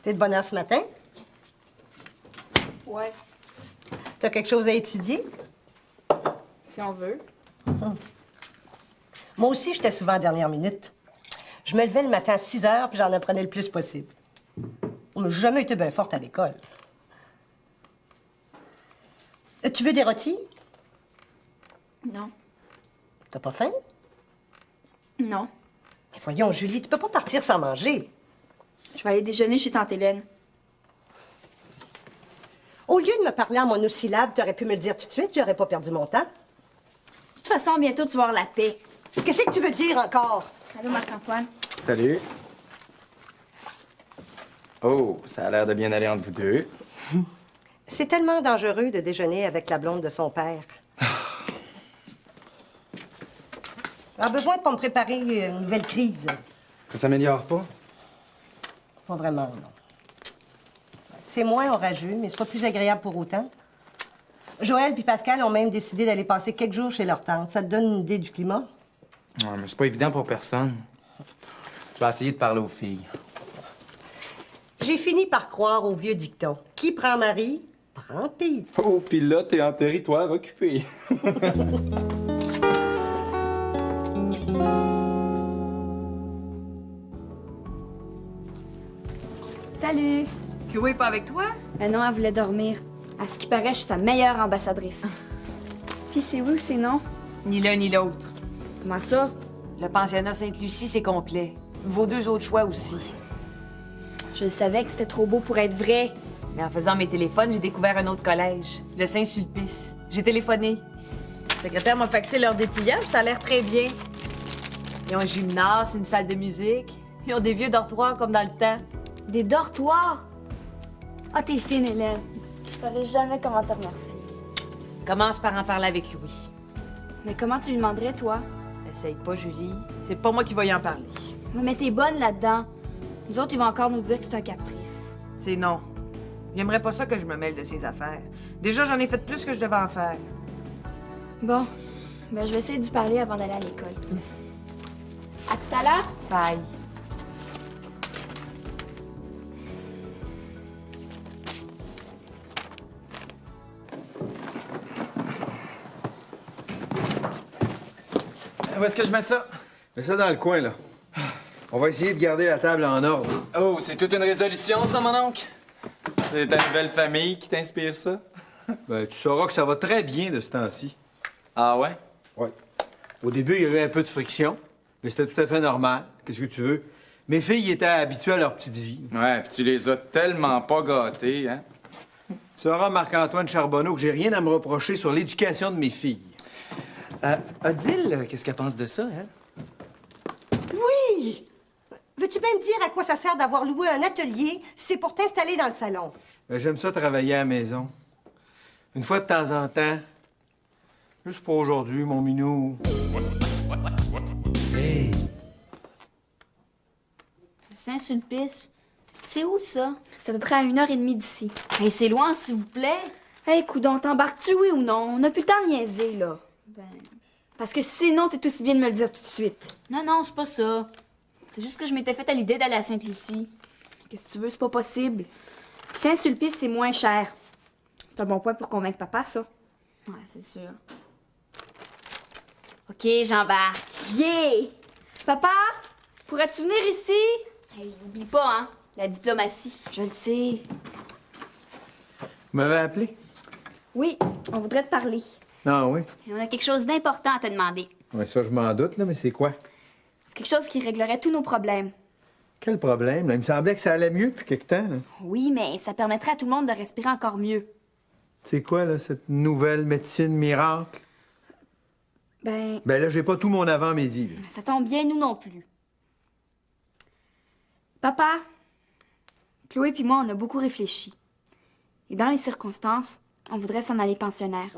T'es de bonne heure ce matin? Ouais, T'as quelque chose à étudier? si on veut. Moi aussi, j'étais souvent en dernière minute. Je me levais le matin à 6 heures, puis j'en apprenais le plus possible. J'ai jamais été bien forte à l'école. Tu veux des rôtis? Non. T'as pas faim? Non. Mais voyons, Julie, tu peux pas partir sans manger. Je vais aller déjeuner chez Tante Hélène. Au lieu de me parler en monosyllabe, t'aurais pu me le dire tout de suite, j'aurais pas perdu mon temps. De toute façon, bientôt, tu vas avoir la paix. Qu'est-ce que tu veux dire encore? Allô, Marc-Antoine? Salut. Oh, ça a l'air de bien aller entre vous deux. C'est tellement dangereux de déjeuner avec la blonde de son père. A besoin de pas me préparer une nouvelle crise. Ça s'améliore pas? Pas vraiment, non. C'est moins orageux, mais c'est pas plus agréable pour autant. Joël puis Pascal ont même décidé d'aller passer quelques jours chez leur tante. Ça te donne une idée du climat? Ouais, mais c'est pas évident pour personne. Je vais essayer de parler aux filles. J'ai fini par croire au vieux dicton. Qui prend mari, prend pays. Oh, pis là, t'es en territoire occupé. Salut! Chloé pas avec toi? Ben non, elle voulait dormir. À ce qui paraît, je suis sa meilleure ambassadrice. Puis c'est oui ou c'est non? Ni l'un ni l'autre. Comment ça? Le pensionnat Sainte-Lucie, c'est complet. Vos deux autres choix aussi. Je savais que c'était trop beau pour être vrai. Mais en faisant mes téléphones, j'ai découvert un autre collège, le Saint-Sulpice. J'ai téléphoné. Le secrétaire m'a faxé leur dépliant, puis ça a l'air très bien. Ils ont un gymnase, une salle de musique. Ils ont des vieux dortoirs comme dans le temps. Des dortoirs? Ah, t'es fine, Hélène. Je saurais jamais comment te remercier. Commence par en parler avec Louis. Mais comment tu lui demanderais, toi? Essaye pas, Julie. C'est pas moi qui vais y en parler. Ouais, mais t'es bonne là-dedans. Nous autres, ils vont encore nous dire que c'est un caprice. C'est non. Il aimerait pas ça que je me mêle de ses affaires. Déjà, j'en ai fait plus que je devais en faire. Bon, ben je vais essayer de lui parler avant d'aller à l'école. À tout à l'heure? Bye. Où est-ce que je mets ça? Mets ça dans le coin, là. On va essayer de garder la table en ordre. Oh, c'est toute une résolution, ça, mon oncle? C'est ta nouvelle famille qui t'inspire ça? Ben, tu sauras que ça va très bien de ce temps-ci. Ah ouais? Ouais. Au début, il y avait un peu de friction, mais c'était tout à fait normal. Qu'est-ce que tu veux? Mes filles étaient habituées à leur petite vie. Ouais, puis tu les as tellement pas gâtés, hein? Tu sauras, Marc-Antoine Charbonneau, que j'ai rien à me reprocher sur l'éducation de mes filles. Odile, qu'est-ce qu'elle pense de ça, elle? Oui! Veux-tu bien me dire à quoi ça sert d'avoir loué un atelier si c'est pour t'installer dans le salon? Ben, j'aime ça travailler à la maison. Une fois de temps en temps. Juste pour aujourd'hui, mon minou. Hey! Saint-Sulpice. C'est où, ça? C'est à peu près à 1h30 d'ici. Hey, c'est loin, s'il vous plaît. Hey, coudon, t'embarques-tu, oui ou non? On n'a plus le temps de niaiser, là. Ben... Parce que sinon, t'es aussi bien de me le dire tout de suite. Non, non, c'est pas ça. C'est juste que je m'étais faite à l'idée d'aller à Sainte-Lucie. Qu'est-ce que tu veux, c'est pas possible. Saint-Sulpice, c'est moins cher. C'est un bon point pour convaincre papa, ça. Ouais, c'est sûr. OK, j'embarque. Yeah! Papa, pourrais-tu venir ici? Hey, oublie pas, hein, la diplomatie. Je le sais. Vous m'avez appelé? Oui, on voudrait te parler. Ah oui? Et on a quelque chose d'important à te demander. Oui, ça, je m'en doute, là, mais c'est quoi? C'est quelque chose qui réglerait tous nos problèmes. Quel problème, là? Il me semblait que ça allait mieux depuis quelque temps, là. Oui, mais ça permettrait à tout le monde de respirer encore mieux. C'est quoi, là, cette nouvelle médecine miracle? Ben, Ben là, j'ai pas tout mon avant-midi, là. ça tombe bien, nous non plus. Papa, Chloé puis moi, on a beaucoup réfléchi. Et dans les circonstances, on voudrait s'en aller pensionnaire.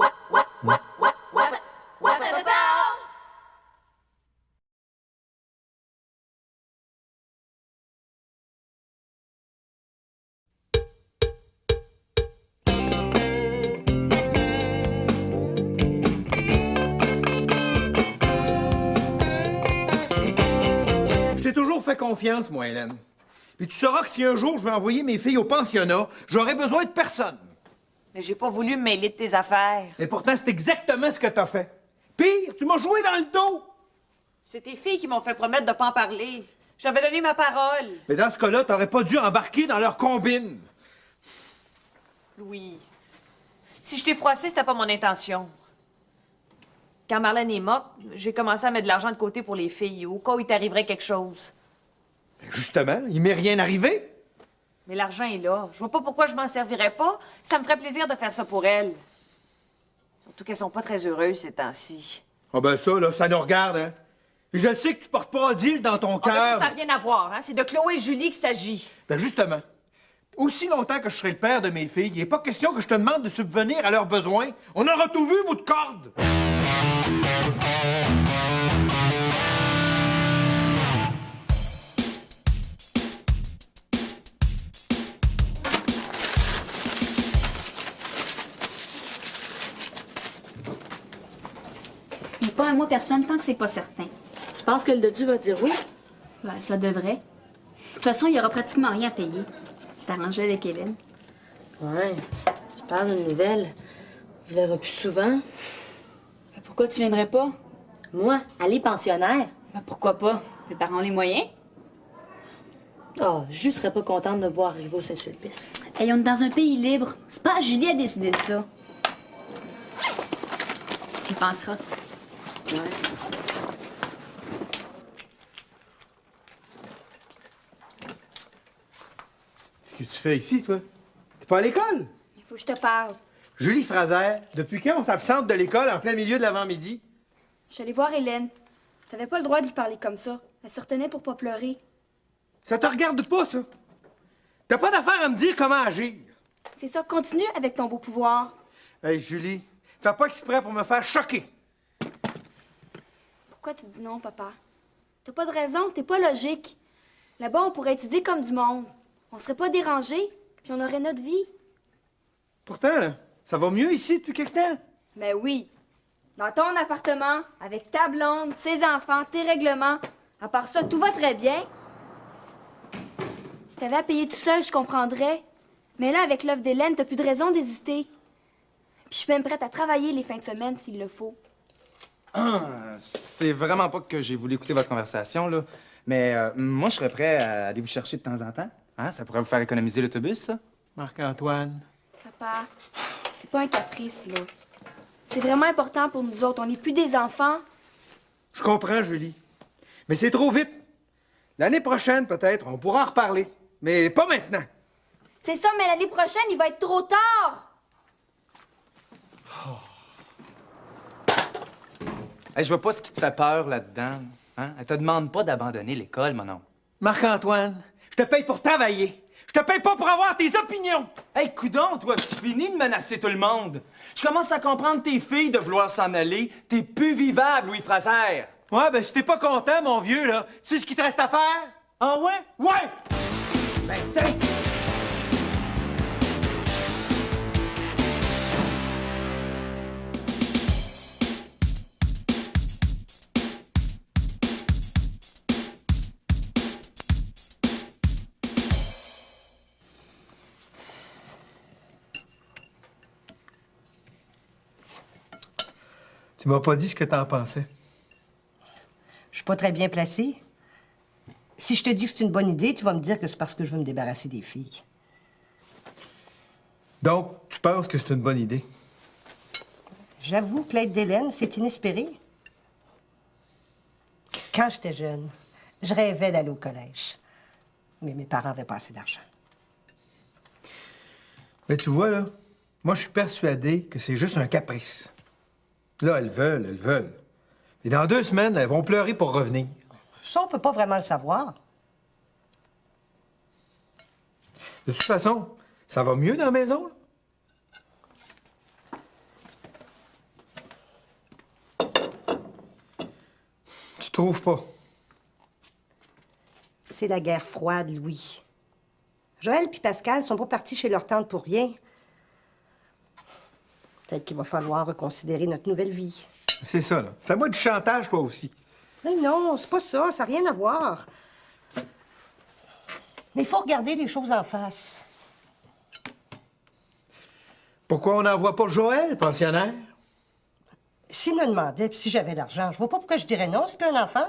Je t'ai toujours fait confiance, moi, Hélène. Puis tu sauras que si un jour je vais envoyer mes filles au pensionnat, j'aurai besoin de personne. Mais j'ai pas voulu me mêler de tes affaires. Et pourtant, c'est exactement ce que t'as fait. Pire, tu m'as joué dans le dos. C'est tes filles qui m'ont fait promettre de pas en parler. J'avais donné ma parole. Mais dans ce cas-là, t'aurais pas dû embarquer dans leur combine. Louis, si je t'ai froissé, c'était pas mon intention. Quand Marlène est morte, j'ai commencé à mettre de l'argent de côté pour les filles, au cas où il t'arriverait quelque chose. Ben justement, il m'est rien arrivé. Mais l'argent est là. Je vois pas pourquoi je m'en servirais pas. Ça me ferait plaisir de faire ça pour elles. Surtout qu'elles sont pas très heureuses ces temps-ci. Ah ben ça, là, ça nous regarde, hein. Et je sais que tu portes pas Odile dans ton Ah ben cœur. ça n'a rien à voir, hein? C'est de Chloé et Julie qu'il s'agit. Ben justement, aussi longtemps que je serai le père de mes filles, il n'est pas question que je te demande de subvenir à leurs besoins. On aura tout vu, bout de corde. Mais pas un mot personne tant que c'est pas certain. Tu penses que le dodu va dire oui? Ben, ça devrait. De toute façon, il y aura pratiquement rien à payer. C'est arrangé avec Hélène. Ouais. Tu parles d'une nouvelle. On se verra plus souvent. Ben, pourquoi tu viendrais pas? Moi, aller pensionnaire? Ben, pourquoi pas? Tes parents ont les moyens? Oh, je serais pas contente de me voir arriver au Saint-Sulpice. Hey, on est dans un pays libre. C'est pas à Julie à décider de ça. Tu y penseras. Ouais. Qu'est-ce que tu fais ici, toi? T'es pas à l'école? Il faut que je te parle. Julie Fraser, depuis quand on s'absente de l'école en plein milieu de l'avant-midi? Je suis allée voir Hélène. T'avais pas le droit de lui parler comme ça. Elle se retenait pour pas pleurer. Ça te regarde pas, ça. T'as pas d'affaire à me dire comment agir. C'est ça, continue avec ton beau pouvoir. Hey, Julie, fais pas exprès pour me faire choquer. Pourquoi tu dis non, papa? T'as pas de raison, t'es pas logique. Là-bas, on pourrait étudier comme du monde. On serait pas dérangés, puis on aurait notre vie. Pourtant, là, ça va mieux ici depuis quelque temps. Mais oui. Dans ton appartement, avec ta blonde, ses enfants, tes règlements. À part ça, tout va très bien. Si t'avais à payer tout seul, je comprendrais. Mais là, avec l'offre d'Hélène, t'as plus de raison d'hésiter. Puis je suis même prête à travailler les fins de semaine s'il le faut. C'est vraiment pas que j'ai voulu écouter votre conversation, là. Mais moi, je serais prêt à aller vous chercher de temps en temps. Hein? Ça pourrait vous faire économiser l'autobus, ça. Marc-Antoine. Papa, c'est pas un caprice, là. C'est vraiment important pour nous autres. On n'est plus des enfants. Je comprends, Julie. Mais c'est trop vite. L'année prochaine, peut-être, on pourra en reparler. Mais pas maintenant. C'est ça, mais l'année prochaine, il va être trop tard. Hey, je vois pas ce qui te fait peur là-dedans. Hein? Elle te demande pas d'abandonner l'école, mon oncle. Marc-Antoine, je te paye pour travailler. Je te paye pas pour avoir tes opinions. Hey, coudonc, toi, tu finis de menacer tout le monde. Je commence à comprendre tes filles de vouloir s'en aller. T'es plus vivable, Louis Fraser. Ouais, ben si t'es pas content, mon vieux, là, tu sais ce qu'il te reste à faire? Ah ouais? Ouais! Ben, tiens! Tu m'as pas dit ce que t'en pensais. Je suis pas très bien placée. Si je te dis que c'est une bonne idée, tu vas me dire que c'est parce que je veux me débarrasser des filles. Donc, tu penses que c'est une bonne idée? J'avoue que l'aide d'Hélène, c'est inespéré. Quand j'étais jeune, je rêvais d'aller au collège. Mais mes parents avaient pas assez d'argent. Mais tu vois, là, moi, je suis persuadé que c'est juste un caprice. Là, elles veulent. Et dans 2 semaines, elles vont pleurer pour revenir. Ça, on peut pas vraiment le savoir. De toute façon, ça va mieux dans la maison, là? Tu trouves pas? C'est la guerre froide, Louis. Joël puis Pascal sont pas partis chez leur tante pour rien. Peut-être qu'il va falloir reconsidérer notre nouvelle vie. C'est ça, là. Fais-moi du chantage, toi aussi. Mais non, c'est pas ça. Ça n'a rien à voir. Mais il faut regarder les choses en face. Pourquoi on n'envoie pas Joël, pensionnaire? S'il me demandait, puis si j'avais l'argent, je vois pas pourquoi je dirais non. C'est plus un enfant.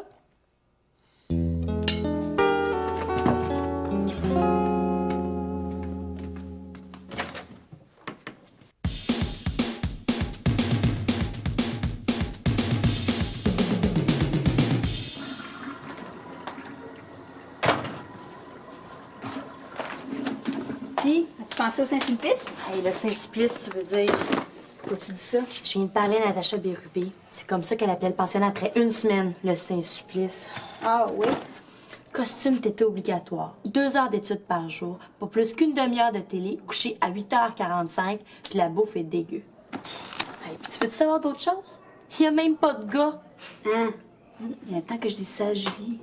Puis, as-tu pensé au Saint-Sulpice? Hey, le Saint-Supplice, tu veux dire? Pourquoi tu dis ça? Je viens de parler à Natacha Bérubé. C'est comme ça qu'elle appelait le pensionnat après une semaine, le Saint-Supplice. Ah oui? Costume t'était obligatoire. 2 heures d'études par jour, pas plus qu'une demi-heure de télé, couché à 8h45, puis la bouffe est dégueu. Hey, puis tu veux-tu savoir d'autres choses? Il y a même pas de gars. Hein? Il y a un temps que je dis ça à Julie.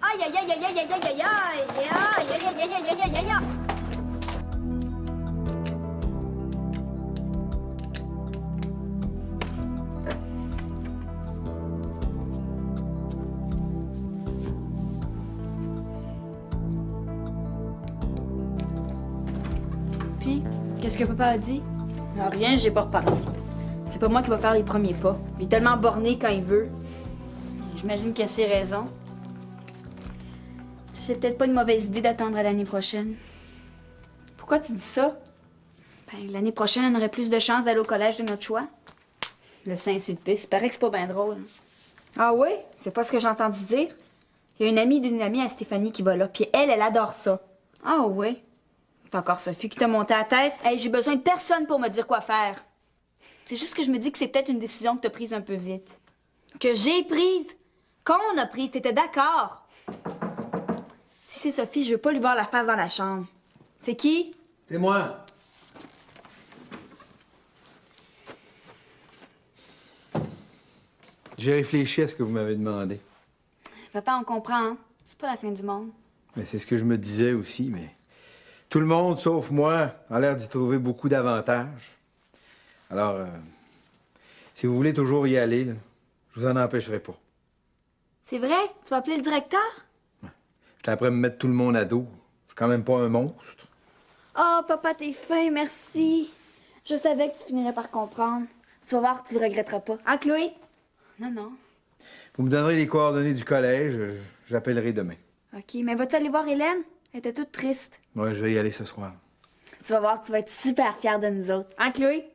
Aïe, aïe, aïe, aïe, aïe, aïe, aïe, aïe, aïe, aïe, aïe, aïe, aïe, aïe, aïe, aïe, aïe. Puis, qu'est-ce que papa a dit? Ah, rien, j'ai pas reparlé. C'est pas moi qui va faire les premiers pas. Il est tellement borné quand il veut. J'imagine qu'il a ses raisons. C'est peut-être pas une mauvaise idée d'attendre à l'année prochaine. Pourquoi tu dis ça? Ben, l'année prochaine, on aurait plus de chances d'aller au collège de notre choix. Le Saint-Sulpice, il paraît que c'est pas bien drôle. Ah oui? C'est pas ce que j'ai entendu dire. Il y a une amie d'une amie à Stéphanie qui va là, puis elle adore ça. Ah oui? C'est encore Sophie qui t'a monté à la tête? Hey, j'ai besoin de personne pour me dire quoi faire. C'est juste que je me dis que c'est peut-être une décision que t'as prise un peu vite. Que j'ai prise? Qu'on a prise? T'étais d'accord? Si c'est Sophie, je veux pas lui voir la face dans la chambre. C'est qui? C'est moi. J'ai réfléchi à ce que vous m'avez demandé. Papa, on comprend, hein? C'est pas la fin du monde. Mais c'est ce que je me disais aussi, mais tout le monde, sauf moi, a l'air d'y trouver beaucoup d'avantages. Alors, si vous voulez toujours y aller, là, je vous en empêcherai pas. C'est vrai? Tu vas appeler le directeur? J'étais après me mettre tout le monde à dos. Je suis quand même pas un monstre. Oh, papa, t'es fin, merci. Je savais que tu finirais par comprendre. Tu vas voir, tu le regretteras pas. Hein, Chloé? Non, non. Vous me donnerez les coordonnées du collège, j'appellerai demain. OK, mais vas-tu aller voir Hélène? Elle était toute triste. Ouais, je vais y aller ce soir. Tu vas voir, tu vas être super fière de nous autres. Hein, Chloé?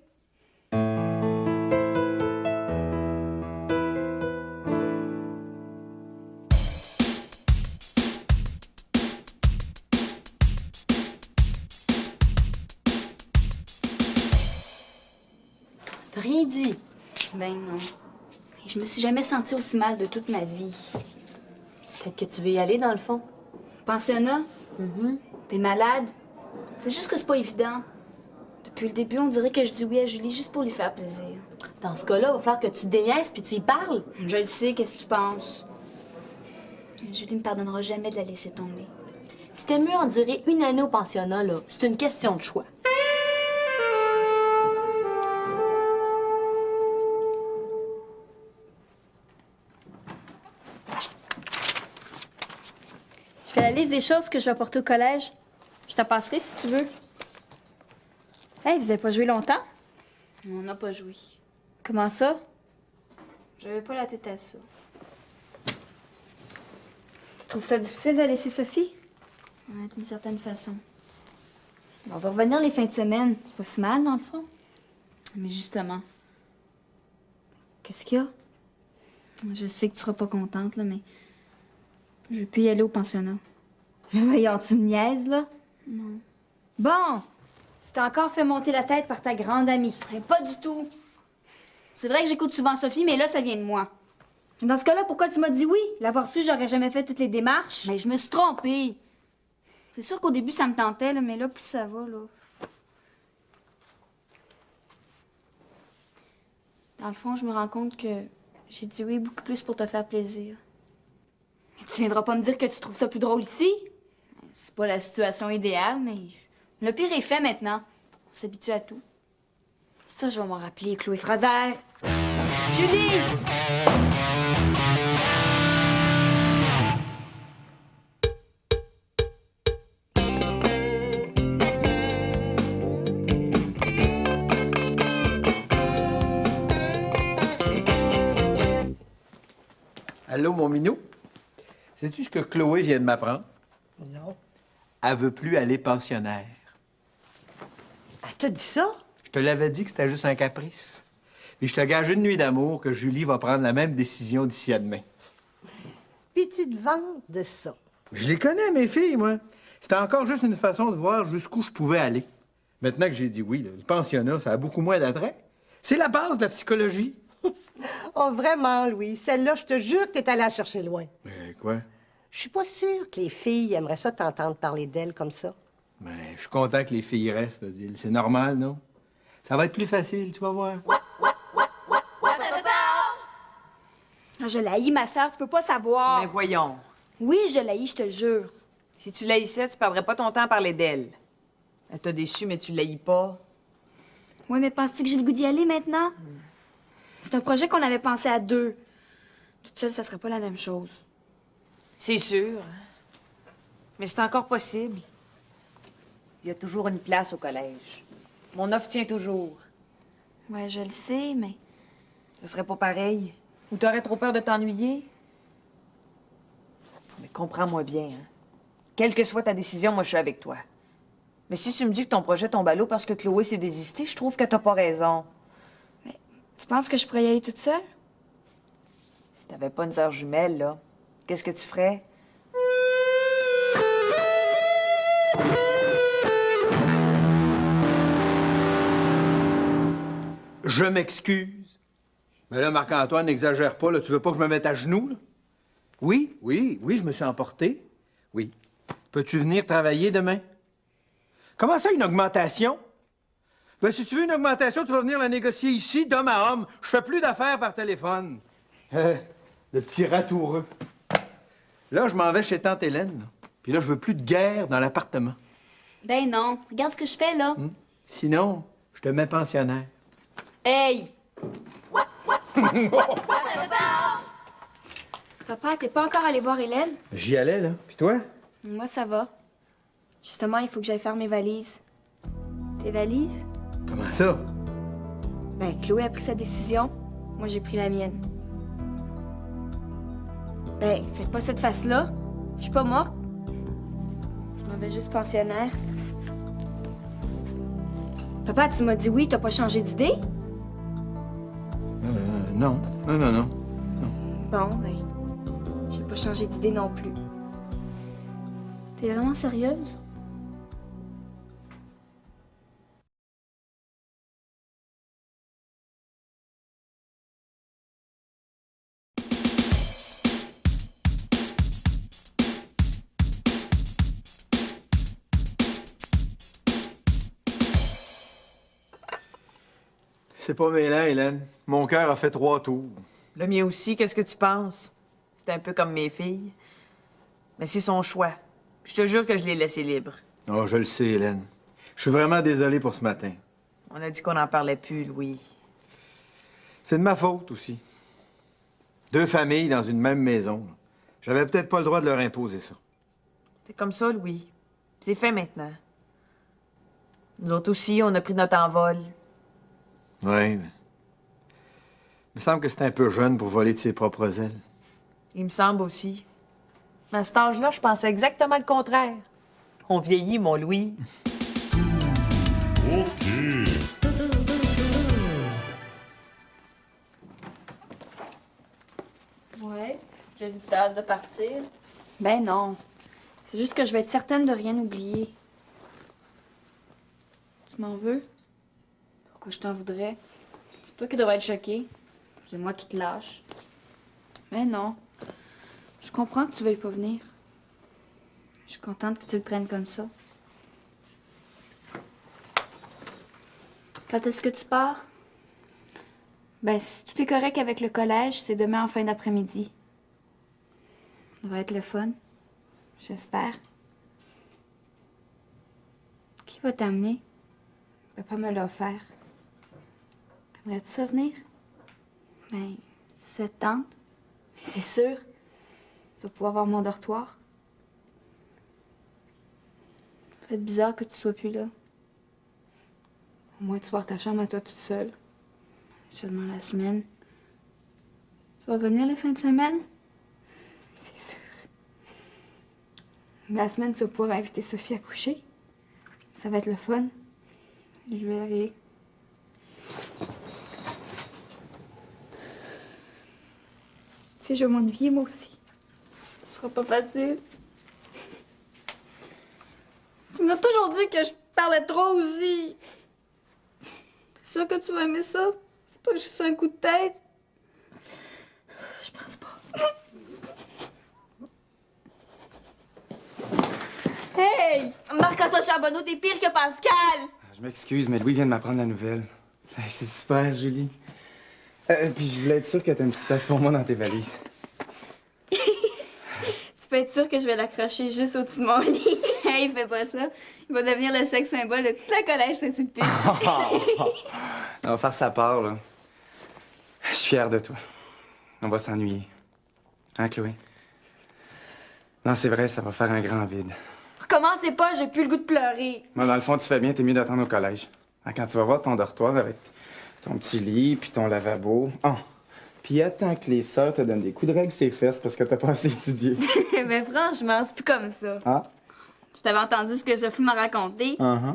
T'as rien dit. Ben non. Et je me suis jamais sentie aussi mal de toute ma vie. Peut-être que tu veux y aller, dans le fond. Pensionnat? T'es malade? C'est juste que c'est pas évident. Depuis le début, on dirait que je dis oui à Julie juste pour lui faire plaisir. Dans ce cas-là, il va falloir que tu te déniaises puis tu y parles. Je le sais, qu'est-ce que tu penses? Julie me pardonnera jamais de la laisser tomber. C'était mieux endurer une année au pensionnat, là. C'est une question de choix. Je fais la liste des choses que je vais apporter au collège. Je t'en passerai si tu veux. Hey, vous avez pas joué longtemps? On n'a pas joué. Comment ça? J'avais pas la tête à ça. Tu trouves ça difficile de laisser Sophie? Ouais, d'une certaine façon. On va revenir les fins de semaine. C'est pas si mal, dans le fond. Mais justement. Qu'est-ce qu'il y a? Je sais que tu seras pas contente, là, mais... Je veux plus y aller au pensionnat. Voyons, tu me niaises, là? Non. Bon! Tu t'es encore fait monter la tête par ta grande amie. Pas du tout. C'est vrai que j'écoute souvent Sophie, mais là, ça vient de moi. Dans ce cas-là, pourquoi tu m'as dit oui? L'avoir su, j'aurais jamais fait toutes les démarches. Mais je me suis trompée. C'est sûr qu'au début, ça me tentait, là, mais là, plus ça va, là. Dans le fond, je me rends compte que j'ai dit oui beaucoup plus pour te faire plaisir. Mais tu viendras pas me dire que tu trouves ça plus drôle ici? C'est pas la situation idéale, mais le pire est fait maintenant. On s'habitue à tout. Ça, je vais m'en rappeler, Chloé Fraser. Julie! Allô, mon minou? Sais-tu ce que Chloé vient de m'apprendre? Non. Elle veut plus aller pensionnaire. Elle t'a dit ça? Je te l'avais dit que c'était juste un caprice. Puis je te gage une nuit d'amour que Julie va prendre la même décision d'ici à demain. Puis tu te vantes de ça. Je les connais, mes filles, moi. C'était encore juste une façon de voir jusqu'où je pouvais aller. Maintenant que j'ai dit oui, là, le pensionnat, ça a beaucoup moins d'attrait. C'est la base de la psychologie. Oh, vraiment, Louis. Celle-là, je te jure que t'es allé la chercher loin. Mais quoi? Je suis pas sûre que les filles aimeraient ça t'entendre parler d'elles comme ça. Mais je suis content que les filles restent, Odile. C'est normal, non? Ça va être plus facile, tu vas voir. Ah, je l'haïs, ma sœur, tu peux pas savoir. Mais voyons. Oui, je l'haïs, je te le jure. Si tu l'haïssais, tu perdrais pas ton temps à parler d'elle. Elle t'a déçu, mais tu l'haïs pas. Oui, mais penses-tu que j'ai le goût d'y aller maintenant? C'est un projet qu'on avait pensé à deux. Toute seule, ça serait pas la même chose. C'est sûr. Mais c'est encore possible. Il y a toujours une place au collège. Mon offre tient toujours. Ouais, je le sais, mais... Ce serait pas pareil. Ou t'aurais trop peur de t'ennuyer? Mais comprends-moi bien, hein. Quelle que soit ta décision, moi, je suis avec toi. Mais si tu me dis que ton projet tombe à l'eau parce que Chloé s'est désistée, je trouve que t'as pas raison. Tu penses que je pourrais y aller toute seule? Si t'avais pas une sœur jumelle, là, qu'est-ce que tu ferais? Je m'excuse. Mais là, Marc-Antoine, n'exagère pas, là. Tu veux pas que je me mette à genoux, là? Oui, je me suis emporté. Oui. Peux-tu venir travailler demain? Comment ça, une augmentation? Ben, si tu veux une augmentation, tu vas venir la négocier ici, d'homme à homme. Je fais plus d'affaires par téléphone. Le petit ratoureux. Là, je m'en vais chez tante Hélène, là. Puis là, je veux plus de guerre dans l'appartement. Ben non. Regarde ce que je fais, là. Sinon, je te mets pensionnaire. Hey! Papa, t'es pas encore allé voir Hélène? J'y allais, là. Puis toi? Moi, ça va. Justement, il faut que j'aille faire mes valises. Tes valises? Comment ça? Ben, Chloé a pris sa décision. Moi, j'ai pris la mienne. Ben, faites pas cette face-là. Je suis pas morte. Je m'en vais juste pensionnaire. Papa, tu m'as dit oui, t'as pas changé d'idée? Non. Bon, ben, j'ai pas changé d'idée non plus. T'es vraiment sérieuse? C'est pas mêlant, Hélène. Mon cœur a fait 3 tours. Le mien aussi, qu'est-ce que tu penses? C'est un peu comme mes filles. Mais c'est son choix. Je te jure que je l'ai laissé libre. Oh, je le sais, Hélène. Je suis vraiment désolé pour ce matin. On a dit qu'on n'en parlait plus, Louis. C'est de ma faute aussi. 2 familles dans une même maison. J'avais peut-être pas le droit de leur imposer ça. C'est comme ça, Louis. C'est fait maintenant. Nous autres aussi, on a pris notre envol. Oui, mais... Il me semble que c'est un peu jeune pour voler de ses propres ailes. Il me semble aussi. Mais à cet âge-là, je pensais exactement le contraire. On vieillit, mon Louis. Ouais, j'ai du hâte de partir. Ben non. C'est juste que je vais être certaine de rien oublier. Tu m'en veux? Pourquoi je t'en voudrais? C'est toi qui devrais être choquée. C'est moi qui te lâche. Mais non. Je comprends que tu veuilles pas venir. Je suis contente que tu le prennes comme ça. Quand est-ce que tu pars? Ben, si tout est correct avec le collège, c'est demain en fin d'après-midi. Ça va être le fun. J'espère. Qui va t'amener? Papa me l'a offert. T'aimerais-tu ça venir? Ben, cette tante. C'est sûr. Tu vas pouvoir voir mon dortoir. Ça fait bizarre que tu sois plus là. Au moins, tu vas avoir ta chambre à toi toute seule. Seulement la semaine. Tu vas venir la fin de semaine? La semaine, tu vas pouvoir inviter Sophie à coucher. Ça va être le fun. Je vais aller. Tu sais, je vais m'ennuyer, moi aussi. Ce sera pas facile. Tu m'as toujours dit que je parlais trop aussi. C'est sûr que tu vas aimer ça? C'est pas juste un coup de tête? Je pense pas. Hey! Marc-Antoine Charbonneau, t'es pire que Pascal! Je m'excuse, mais Louis vient de m'apprendre la nouvelle. Hey, c'est super, Julie. Puis je voulais être sûr que t'as une petite tasse pour moi dans tes valises. Tu peux être sûr que je vais l'accrocher juste au-dessus de mon lit. Hey, fais pas ça. Il va devenir le sexe symbole de tout le collège Saint-Sulpice. On va faire sa part, là. Je suis fier de toi. On va s'ennuyer. Hein, Chloé? Non, c'est vrai, ça va faire un grand vide. Recommencez pas, j'ai plus le goût de pleurer. Moi, dans le fond, tu fais bien, t'es mieux d'attendre au collège. Hein, quand tu vas voir ton dortoir avec ton petit lit, puis ton lavabo. Oh! Puis attends que les sœurs te donnent des coups de règle ses fesses parce que t'as pas assez étudié. Mais franchement, c'est plus comme ça. Ah? Je t'avais entendu ce que Sophie m'a raconté. Uh-huh.